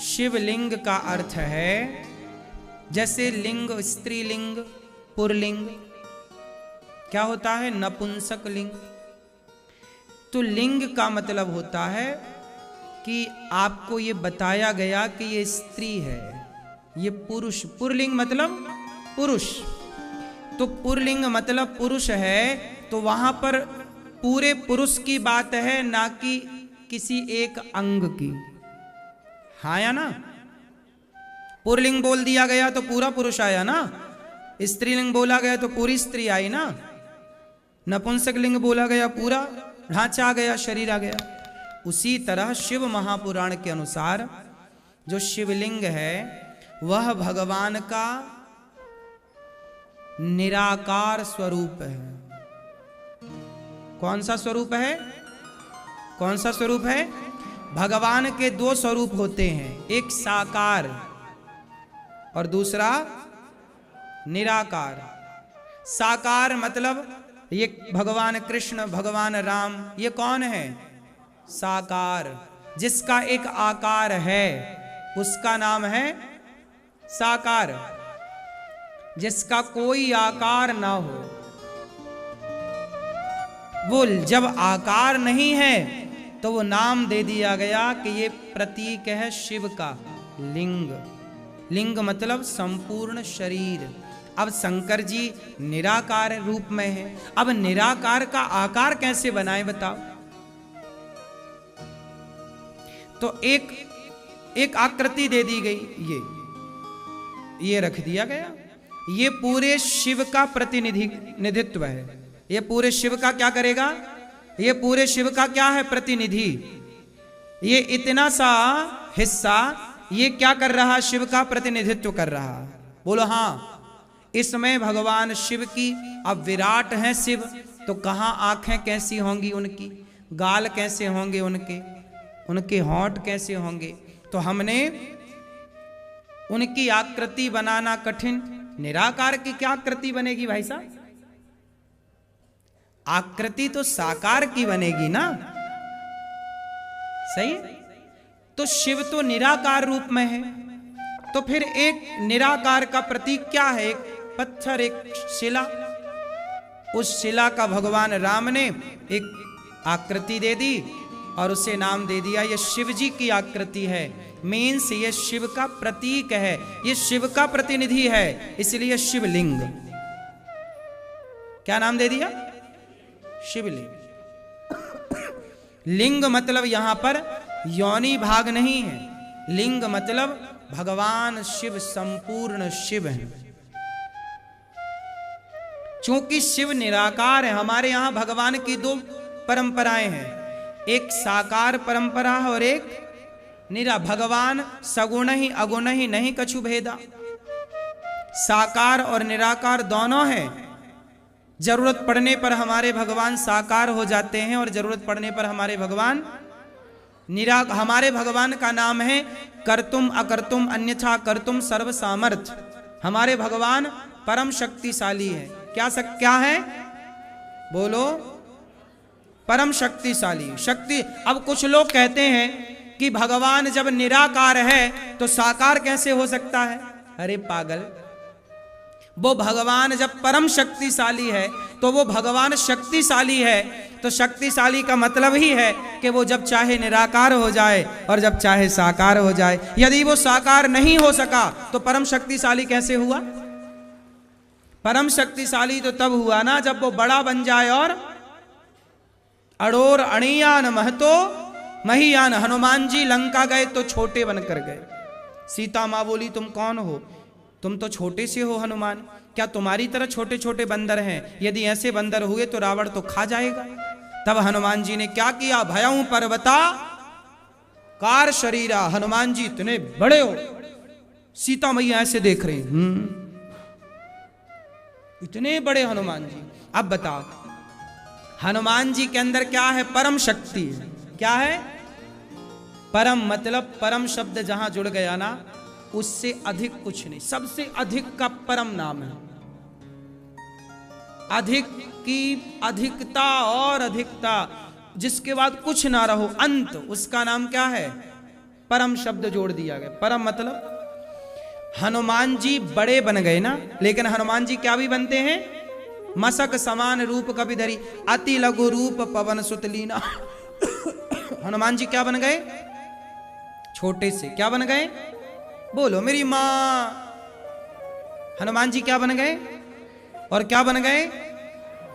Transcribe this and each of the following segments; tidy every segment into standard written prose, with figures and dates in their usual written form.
शिवलिंग का अर्थ है, जैसे लिंग स्त्रीलिंग, पुरलिंग क्या होता है, नपुंसक लिंग। तो लिंग का मतलब होता है कि आपको ये बताया गया कि ये स्त्री है, ये पुरुष। पुरलिंग मतलब पुरुष, तो पुरलिंग मतलब पुरुष है, तो वहां पर पूरे पुरुष की बात है, ना कि किसी एक अंग की। हाँ या ना? पुरलिंग बोल दिया गया तो पूरा पुरुष आया ना, स्त्रीलिंग बोला गया तो पूरी स्त्री आई ना, नपुंसक लिंग बोला गया पूरा ढांचा आ गया, शरीर आ गया। उसी तरह शिव महापुराण के अनुसार जो शिवलिंग है वह भगवान का निराकार स्वरूप है। कौन सा स्वरूप है? कौन सा स्वरूप है? भगवान के दो स्वरूप होते हैं, एक साकार और दूसरा निराकार। साकार मतलब ये भगवान कृष्ण, भगवान राम, ये कौन है? साकार। जिसका एक आकार है उसका नाम है साकार, जिसका कोई आकार ना हो। वो जब आकार नहीं है तो वो नाम दे दिया गया कि ये प्रतीक है शिव का, लिंग। लिंग मतलब संपूर्ण शरीर। अब शंकर जी निराकार रूप में है, अब निराकार का आकार कैसे बनाए बताओ? तो एक आकृति दे दी गई, ये रख दिया गया। ये पूरे शिव का प्रतिनिधित्व है। ये पूरे शिव का क्या करेगा? ये पूरे शिव का क्या है? प्रतिनिधि। ये इतना सा हिस्सा ये क्या कर रहा? शिव का प्रतिनिधित्व कर रहा। बोलो हाँ। इसमें भगवान शिव की, अब विराट हैं शिव, तो कहाँ आंखें कैसी होंगी उनकी, गाल कैसे होंगे उनके होंठ कैसे होंगे? तो हमने उनकी आकृति बनाना कठिन। निराकार की क्या आकृति बनेगी भाई साहब? आकृति तो साकार की बनेगी ना, सही? तो शिव तो निराकार रूप में है, तो फिर एक निराकार का प्रतीक क्या है? एक पत्थर, एक शिला। उस शिला का भगवान राम ने एक आकृति दे दी और उसे नाम दे दिया ये शिव जी की आकृति है। मीन्स ये शिव का प्रतीक है, ये शिव का प्रतिनिधि है, इसलिए शिवलिंग। क्या नाम दे दिया? शिवलिंग। लिंग मतलब यहां पर योनि भाग नहीं है, लिंग मतलब भगवान शिव संपूर्ण शिव है। चूंकि शिव निराकार है, हमारे यहां भगवान की दो परंपराएं हैं, एक साकार परंपरा है और एक निरा। भगवान सगुण ही अगुण ही नहीं कछु भेदा। साकार और निराकार दोनों हैं। जरूरत पड़ने पर हमारे भगवान साकार हो जाते हैं और जरूरत पड़ने पर हमारे भगवान हमारे भगवान का नाम है कर्तुम अकर्तुम अन्यथा कर्तुम सर्व सामर्थ। हमारे भगवान परम शक्तिशाली है। क्या है? बोलो। परम शक्तिशाली शक्ति। अब कुछ लोग कहते हैं कि भगवान जब निराकार है तो साकार कैसे हो सकता है? अरे पागल, वो भगवान जब परम शक्तिशाली है तो वो भगवान शक्तिशाली है, तो शक्तिशाली का मतलब ही है कि वो जब चाहे निराकार हो जाए और जब चाहे साकार हो जाए। यदि वो साकार नहीं हो सका तो परम शक्तिशाली कैसे हुआ? परम शक्तिशाली तो तब हुआ ना जब वो बड़ा बन जाए और अड़ोर अणियान महतो महियान। हनुमान जी लंका गए तो छोटे बनकर गए। सीता माँ बोली तुम कौन हो? तुम तो छोटे से हो हनुमान, क्या तुम्हारी तरह छोटे छोटे बंदर हैं? यदि ऐसे बंदर हुए तो रावण तो खा जाएगा। तब हनुमान जी ने क्या किया? भयऊ पर्वता कार शरीरा। हनुमान जी इतने बड़े हो, सीता मैया ऐसे देख रहे हैं, इतने बड़े हनुमान जी। अब बताओ हनुमान जी के अंदर क्या है? परम शक्ति है। क्या है? परम मतलब परम शब्द जहां जुड़ गया ना, उससे अधिक कुछ नहीं। सबसे अधिक का परम नाम है। अधिक की अधिकता और अधिकता, जिसके बाद कुछ ना रहो, अंत, उसका नाम क्या है? परम शब्द जोड़ दिया गया। परम मतलब हनुमान जी बड़े बन गए ना, लेकिन हनुमान जी क्या भी बनते हैं? मसक समान रूप कपिधरी अति लघु रूप पवन सुत लीना। हनुमान जी क्या बन गए? छोटे से क्या बन गए? बोलो मेरी मां। हनुमान जी क्या बन गए? और क्या बन गए?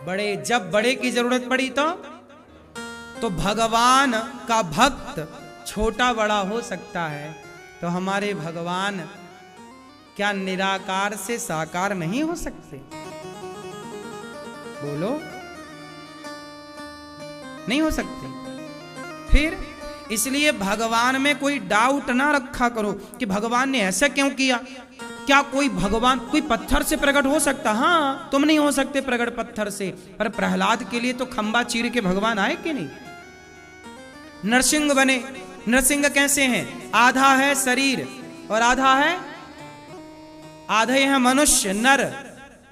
बड़े। जब बड़े की जरूरत पड़ी तो भगवान का भक्त छोटा बड़ा हो सकता है, तो हमारे भगवान क्या निराकार से साकार नहीं हो सकते? बोलो, नहीं हो सकते। फिर इसलिए भगवान में कोई डाउट ना रखा करो कि भगवान ने ऐसा क्यों किया। क्या कोई भगवान कोई पत्थर से प्रकट हो सकता? हाँ, तुम नहीं हो सकते प्रकट पत्थर से, पर प्रहलाद के लिए तो खंबा चीर के भगवान आए कि नहीं? नरसिंह बने। नरसिंह कैसे हैं? आधा है शरीर और आधा है, आधे हैं मनुष्य नर।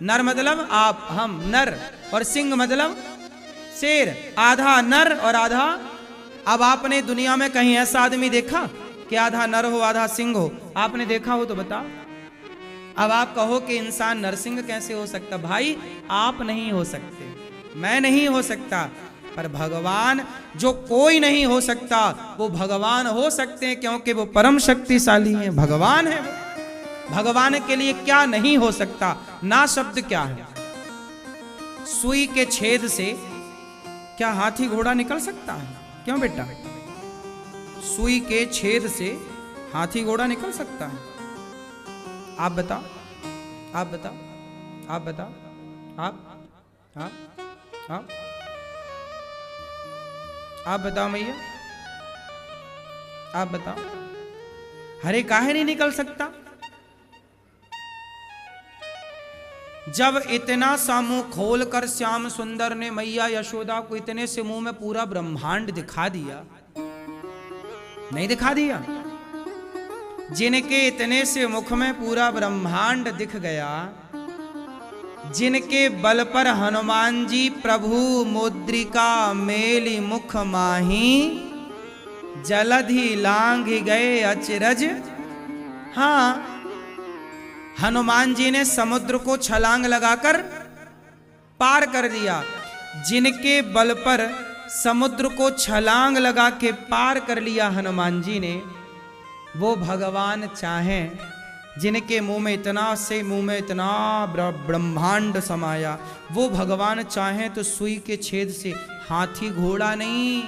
नर मतलब आप, हम नर, और सिंह मतलब शेर। आधा नर और आधा। अब आपने दुनिया में कहीं ऐसा आदमी देखा कि आधा नर हो आधा सिंह हो? आपने देखा हो तो बताओ। अब आप कहो कि इंसान नरसिंह कैसे हो सकता? भाई आप नहीं हो सकते, मैं नहीं हो सकता, पर भगवान जो कोई नहीं हो सकता वो भगवान हो सकते हैं, क्योंकि वो परम शक्तिशाली हैं, भगवान है। भगवान के लिए क्या नहीं हो सकता? ना शब्द क्या है? सुई के छेद से क्या हाथी घोड़ा निकल सकता है? क्यों बेटा? सुई के छेद से हाथी घोड़ा निकल सकता है? आप बताओ, आप बताओ, आप बताओ, आप आप बताओ मैया, आप बताओ। हरे काहे नहीं निकल सकता? जब इतना सा मुंह खोलकर श्याम सुंदर ने मैया यशोदा को इतने से मुंह में पूरा ब्रह्मांड दिखा दिया, नहीं दिखा दिया? जिनके इतने से मुख में पूरा ब्रह्मांड दिख गया, जिनके बल पर हनुमान जी प्रभु मुद्रिका मेली मुख माही जलधि लांघ गए अचरज। हाँ, हनुमान जी ने समुद्र को छलांग लगाकर पार कर दिया। जिनके बल पर समुद्र को छलांग लगा के पार कर लिया हनुमान जी ने, वो भगवान चाहें, जिनके मुंह में इतना ब्रह्मांड समाया, वो भगवान चाहें तो सुई के छेद से हाथी घोड़ा नहीं,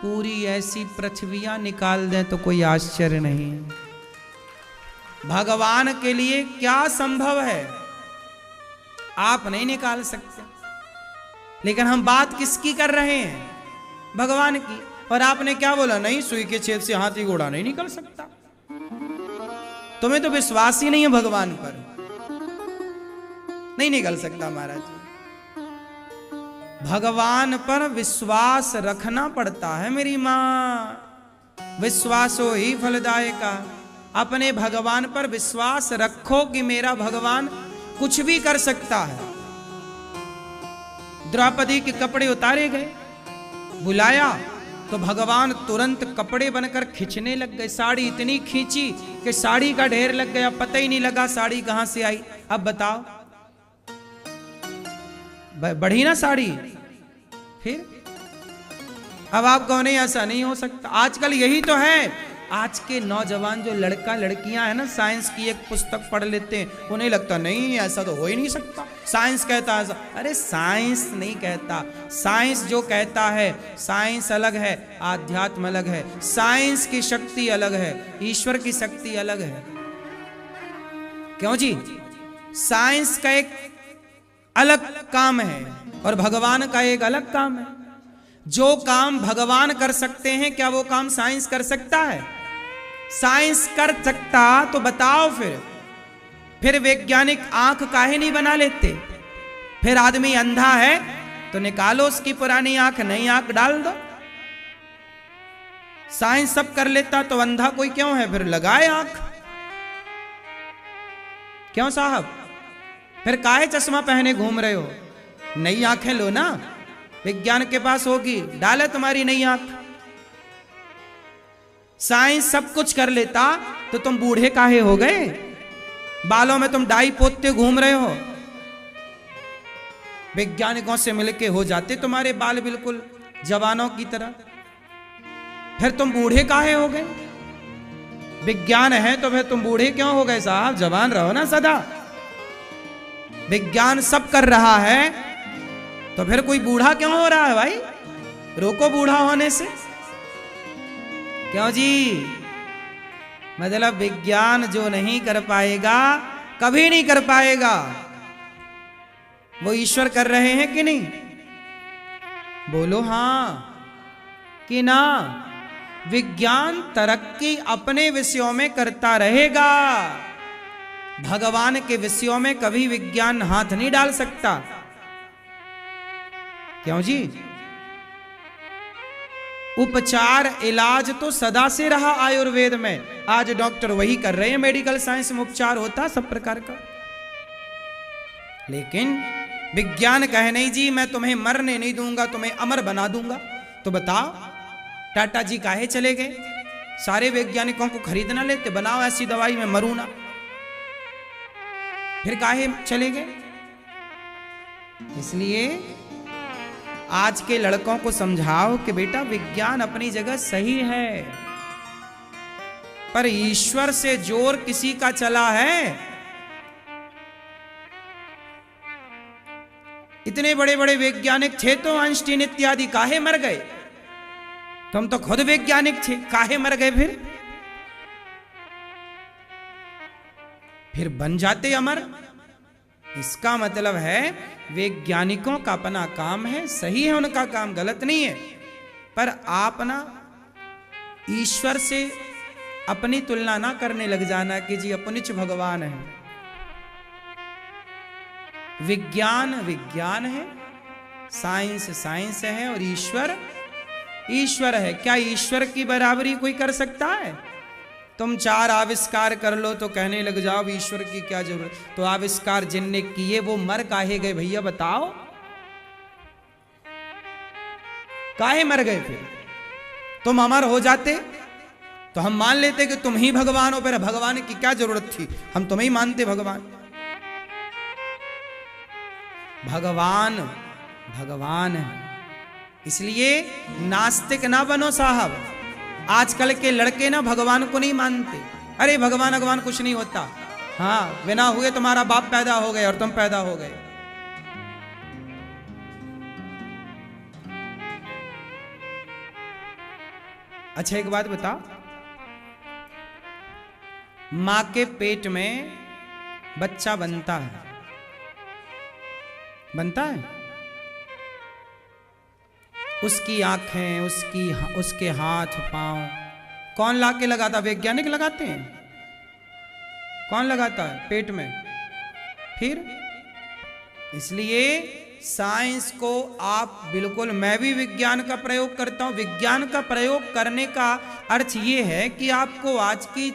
पूरी ऐसी पृथ्वियां निकाल दें तो कोई आश्चर्य नहीं। भगवान के लिए क्या संभव है? आप नहीं निकाल सकते। लेकिन हम बात किसकी कर रहे हैं? भगवान की। और आपने क्या बोला? नहीं, सुई के छेद से हाथी घोड़ा नहीं निकल सकता। तुम्हें तो विश्वास ही नहीं है भगवान पर, नहीं निकल सकता महाराज। भगवान पर विश्वास रखना पड़ता है मेरी मां। विश्वासो ही फलदायका। अपने भगवान पर विश्वास रखो कि मेरा भगवान कुछ भी कर सकता है। द्रौपदी के कपड़े उतारे गए, बुलाया तो भगवान तुरंत कपड़े बनकर खींचने लग गए। साड़ी इतनी खींची कि साड़ी का ढेर लग गया, पता ही नहीं लगा साड़ी कहां से आई। अब बताओ, बढ़ी ना साड़ी? फिर अब आप कहो नहीं ऐसा नहीं हो सकता। आजकल यही तो है। आज के नौजवान जो लड़का लड़कियां हैं ना, साइंस की एक पुस्तक पढ़ लेते हैं, उन्हें लगता नहीं ऐसा तो हो ही नहीं सकता, साइंस कहता है। अरे साइंस नहीं कहता, साइंस जो कहता है, साइंस अलग है, आध्यात्म अलग है। साइंस की शक्ति अलग है, ईश्वर की शक्ति अलग है। क्यों जी? साइंस का एक अलग काम है और भगवान का एक अलग काम है। जो काम भगवान कर सकते हैं, क्या वो काम साइंस कर सकता है? साइंस कर सकता तो बताओ फिर वैज्ञानिक आंख काहे नहीं बना लेते? फिर आदमी अंधा है तो निकालो उसकी पुरानी आंख, नई आंख डाल दो। साइंस सब कर लेता तो अंधा कोई क्यों है? फिर लगाए आंख। क्यों साहब? फिर काहे चश्मा पहने घूम रहे हो? नई आंखें लो ना, विज्ञान के पास होगी, डाले तुम्हारी नई आंख। साइंस सब कुछ कर लेता तो तुम बूढ़े काहे हो गए? बालों में तुम डाई पोतते घूम रहे हो। वैज्ञानिकों से मिलके हो जाते तुम्हारे बाल बिल्कुल जवानों की तरह, फिर तुम बूढ़े काहे हो गए? विज्ञान है तो फिर तुम बूढ़े क्यों हो गए साहब? जवान रहो ना सदा। विज्ञान सब कर रहा है तो फिर कोई बूढ़ा क्यों हो रहा है भाई? रोको बूढ़ा होने से। क्यों जी? मतलब विज्ञान जो नहीं कर पाएगा कभी नहीं कर पाएगा, वो ईश्वर कर रहे हैं कि नहीं? बोलो हां कि ना? विज्ञान तरक्की अपने विषयों में करता रहेगा, भगवान के विषयों में कभी विज्ञान हाथ नहीं डाल सकता। क्यों जी? उपचार इलाज तो सदा से रहा आयुर्वेद में, आज डॉक्टर वही कर रहे हैं, मेडिकल साइंस में उपचार होता सब प्रकार का। लेकिन विज्ञान कहे नहीं जी मैं तुम्हें मरने नहीं दूंगा, तुम्हें अमर बना दूंगा। तो बताओ टाटा जी काहे चले गए? सारे वैज्ञानिकों को खरीदना लेते, बनाओ ऐसी दवाई मैं मरूं ना, फिर काहे चले गए? इसलिए आज के लड़कों को समझाओ कि बेटा विज्ञान अपनी जगह सही है, पर ईश्वर से जोर किसी का चला है। इतने बड़े बड़े वैज्ञानिक थे तो आइंस्टीन इत्यादि काहे मर गए? तुम तो खुद वैज्ञानिक थे, काहे मर गए? फिर बन जाते अमर। इसका मतलब है वैज्ञानिकों का अपना काम है, सही है उनका काम, गलत नहीं है, पर आप ना ईश्वर से अपनी तुलना ना करने लग जाना कि जी अपनिच भगवान है। विज्ञान विज्ञान है, साइंस साइंस है, और ईश्वर ईश्वर है। क्या ईश्वर की बराबरी कोई कर सकता है? तुम 4 आविष्कार कर लो तो कहने लग जाओ ईश्वर की क्या जरूरत? तो आविष्कार जिनने किए वो मर काहे गए भैया बताओ? काहे मर गए? फिर तुम अमर हो जाते तो हम मान लेते कि तुम ही भगवान हो, फिर भगवान की क्या जरूरत थी? हम तुम्हें ही मानते भगवान। भगवान भगवान है, इसलिए नास्तिक ना बनो साहब। आजकल के लड़के ना भगवान को नहीं मानते, अरे भगवान भगवान कुछ नहीं होता। हाँ, बिना हुए तुम्हारा बाप पैदा हो गए और तुम पैदा हो गए। अच्छा एक बात बताओ, मां के पेट में बच्चा बनता है, बनता है? उसकी आंखें, उसके हाथ पांव कौन लाके लगाता? वैज्ञानिक लगाते हैं। कौन लगाता है? पेट में। फिर इसलिए साइंस को आप बिल्कुल, मैं भी विज्ञान का प्रयोग करता हूं। विज्ञान का प्रयोग करने का अर्थ ये है कि आपको आज की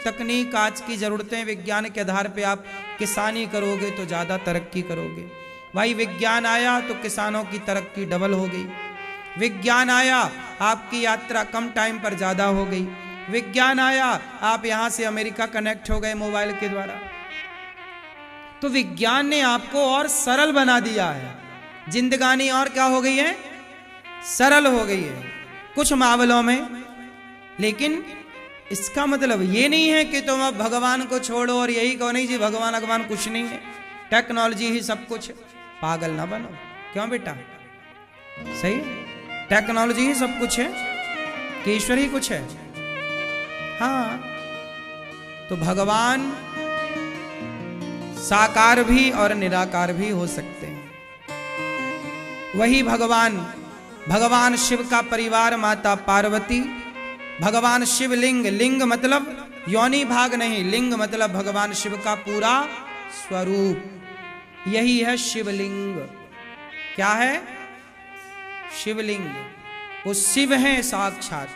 तकनीक, आज की जरूरतें, विज्ञान के आधार पे आप किसानी करोगे तो ज्यादा तरक्की करोगे। भाई विज्ञान आया तो किसानों की तरक्की डबल हो गई। विज्ञान आया, आपकी यात्रा कम टाइम पर ज्यादा हो गई। विज्ञान आया, आप यहां से अमेरिका कनेक्ट हो गए मोबाइल के द्वारा। तो विज्ञान ने आपको और सरल बना दिया है, जिंदगानी और क्या हो गई है? सरल हो गई है कुछ मामलों में। लेकिन इसका मतलब ये नहीं है कि तुम अब भगवान को छोड़ो और यही कहो नहीं जी भगवान भगवान कुछ नहीं है, टेक्नोलॉजी ही सब कुछ है। पागल ना बनो। क्यों बेटा? सही है, टेक्नोलॉजी ही सब कुछ है कि ईश्वर ही कुछ है? हाँ, तो भगवान साकार भी और निराकार भी हो सकते हैं। वही भगवान शिव का परिवार माता पार्वती, भगवान शिवलिंग, लिंग मतलब योनि भाग नहीं, लिंग मतलब भगवान शिव का पूरा स्वरूप, यही है शिवलिंग। क्या है? शिवलिंग। वो शिव हैं साक्षात।